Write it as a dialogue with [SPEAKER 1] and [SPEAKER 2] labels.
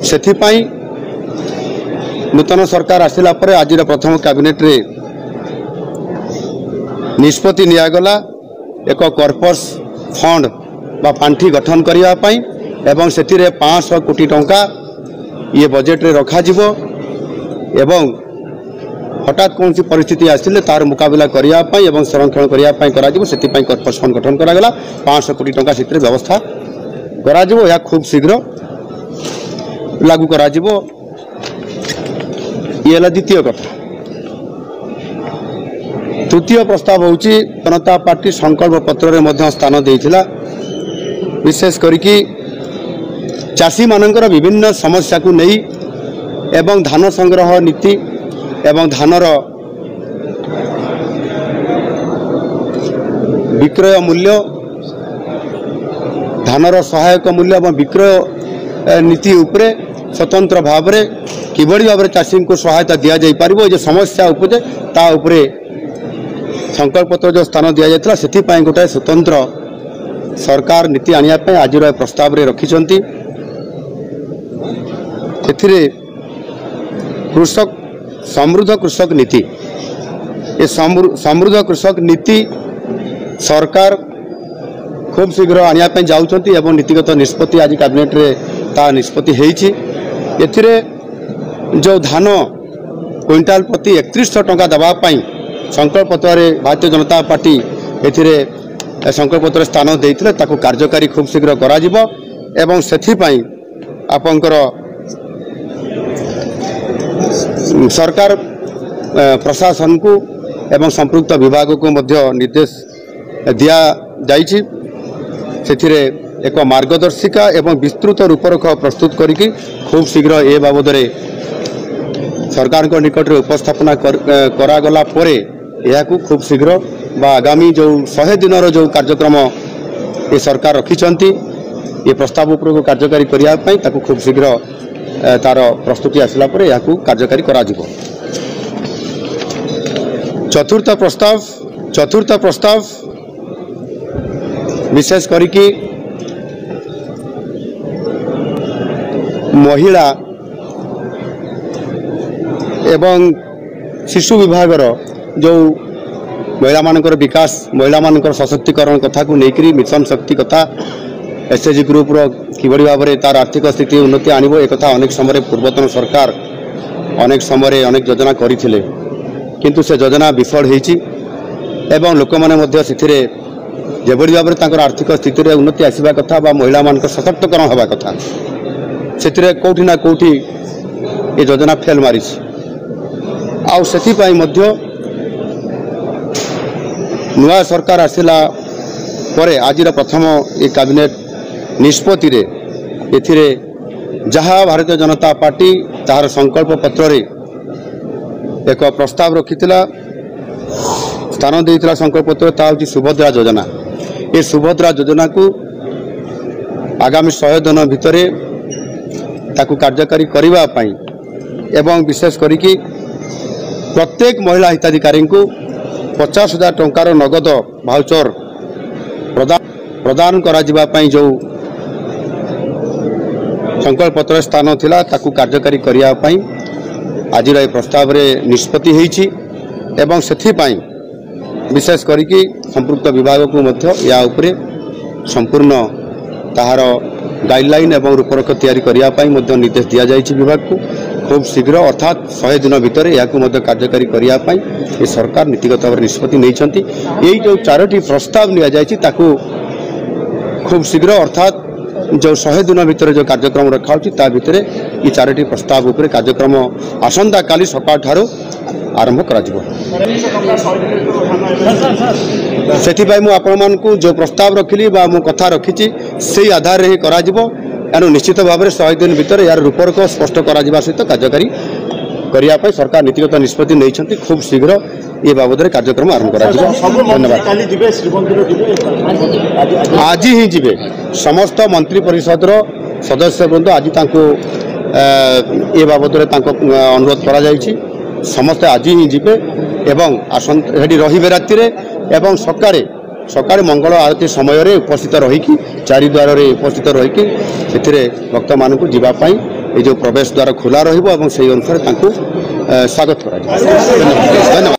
[SPEAKER 1] सेथिपाई नूतन सरकार आसिला परे आज प्रथम कैबिनेट रे निष्पत्ति नियागला एक कॉर्पस फंड बा पांठी गठन करिया पई एवं सेथिरे 500 कोटी टंका ये बजेट रे रखा जिवो एवं हठात कौन सी परिस्थिति आसिले तार मुकाबला करिया पई एवं संरक्षण करिया पई करा जिवो सेति पई कॉर्पस फंड गठन करा गला 500 कोटी टंका सेथिरे व्यवस्था करा जिवो या खूब शीघ्र लागू करा जिवो ये द्वितीय कथा। तृतीय प्रस्ताव होची जनता पार्टी संकल्प पत्र रे मध्य स्थान देइथिला विशेष करिकी चाषी मानकर विभिन्न समस्या को नहीं एवं धान संग्रह नीति एवं धानर विक्रय मूल्य धानर सहायक मूल्य एवं विक्रय नीति उपरे स्वतंत्र भाव रे किभली भाव रे चाषी को सहायता दिया जाई पारिबो जे समस्या उपजे ता उपरे संकल्प पत्र जो स्थान दि जाता से गोटे स्वतंत्र सरकार नीति आने आज प्रस्ताव रे रखिंट कृषक समृद्ध कृषक नीति ये समृद्ध कृषक नीति सरकार खूब शीघ्र आने जाऊँच एवं नीतिगत निष्पत्ति आज कैबिनेट रे ता निष्पत्ति होइछि। एथिरे जो धान क्विंटाल प्रति 3100 टंका दवापाई संकल्प पत्र भारतीय जनता पार्टी एथिरे संकल्प पत्र स्थान देइथिले ताकू कार्यकारी खूब शीघ्र करा जिवो एवं सेथिपाई आपनकर सरकार प्रशासन को एवं संपृक्त विभाग को मध्य निर्देश दिया जाइछि। सेथिरे एक मार्गदर्शिका एवं विस्तृत रूपरेख प्रस्तुत करिकी खूब शीघ्र ए बाबद सरकार को निकट रे उपस्थापना करागला परे यह खूब शीघ्र बा आगामी जो 100 दिन जो कार्यक्रम ये सरकार रखिंट ये प्रस्ताव उपर कार्यकारी करने ताकू खूब शीघ्र तार प्रस्तुति आसला परे यह कार्यकारी करा जिवो। चतुर्थ प्रस्ताव विशेष करिकी महिला एवं शिशु विभाग जो महिला मानकर विकास महिला मानकर सशक्तिकरण कथा को लेकर मिशन शक्ति कथा एसएचजी ग्रुप रो किबड़ी भाव में तार आर्थिक स्थिति उन्नति आनिबो एक कथा अनेक समय पूर्वतन सरकार अनेक समय अनेक योजना करथिले किंतु से योजना विफल होईछि एवं लोक माने मध्य सेथिरे जेबड़ी भाव में आर्थिक स्थिति रे उन्नति आसीबा कथा बा महिला मानकर सशक्तिकरण होबा कथा सेथिरे कोठी ना कोठी ये योजना फेल मारिछि आउ सेथिपाई मध्य नुआ सरकार आसिला परे आज प्रथम ये कैबिनेट निष्पत्ति रे एथिरे जहाँ भारतीय जनता पार्टी तार संकल्प पत्र रे एक प्रस्ताव रखिथिला स्थान देइथिला संकल्प पत्र ता होची सुभद्रा योजना। ये सुभद्रा योजना को आगामी 100 दिन भितरे ताकू कार्यकारी करबा पई एवं विशेष करिकी प्रत्येक महिला हिताधिकारी को 50,000 टंकार नगद भाउचर प्रदान करा जिबा पई जो संकल्प पत्र स्थान थिला ताकू कार्यकारी करिया पई आज प्रस्ताव रे निष्पत्ति होईछि एवं सेथिपाई विशेष करिकी संपृक्त विभाग को मध्य या उपरे संपूर्ण ताहार गाइडलाइन एवं रूपरेख तैयारी करिया पई मध्य निर्देश दिया जाइछि विभाग को खूब शीघ्र अर्थात 100 दिन भितर या कार्यकारी करने ये सरकार नीतिगत भाव निष्पत्ति नहीं यही जो 4टी प्रस्ताव निया जाइछि ताकू खूब शीघ्र अर्थात जो 100 दिन भितर जो कार्यक्रम रखा ता भितर ये 4टी प्रस्ताव उपर कार्यक्रम आसंता काली सकाळ ठारू आरंभ करा जिवो। सेथिपाई मु आपण मानकू जो प्रस्ताव रखिली बा मु कथा रखिछि सेही आधार रे करा जिवो एनु निश्चित भाव में 100 दिन भितर यार रूपरेख स्पष्ट करा जिबा सहित कार्यकारी करिया पई सरकार नीतिगत निष्पत्ति नहीं खूब शीघ्र ये बाबद कार्यक्रम आरंभ करा जिवो। धन्यवाद। आज ही जीवे समस्त मंत्री परिषद सदस्य बृंद आज ये बाबद अनुरोध करा जाइछि समस्ते आज ही जीवे एवं आसंत रही राति एवं सकाळे मंगल आरती समय उपस्थित रही चारिद्वार उपस्थित रही भक्त मान को जीवाई ये जो प्रवेश द्वार खोला रही और से अनुसार स्वागत कर धन्यवाद।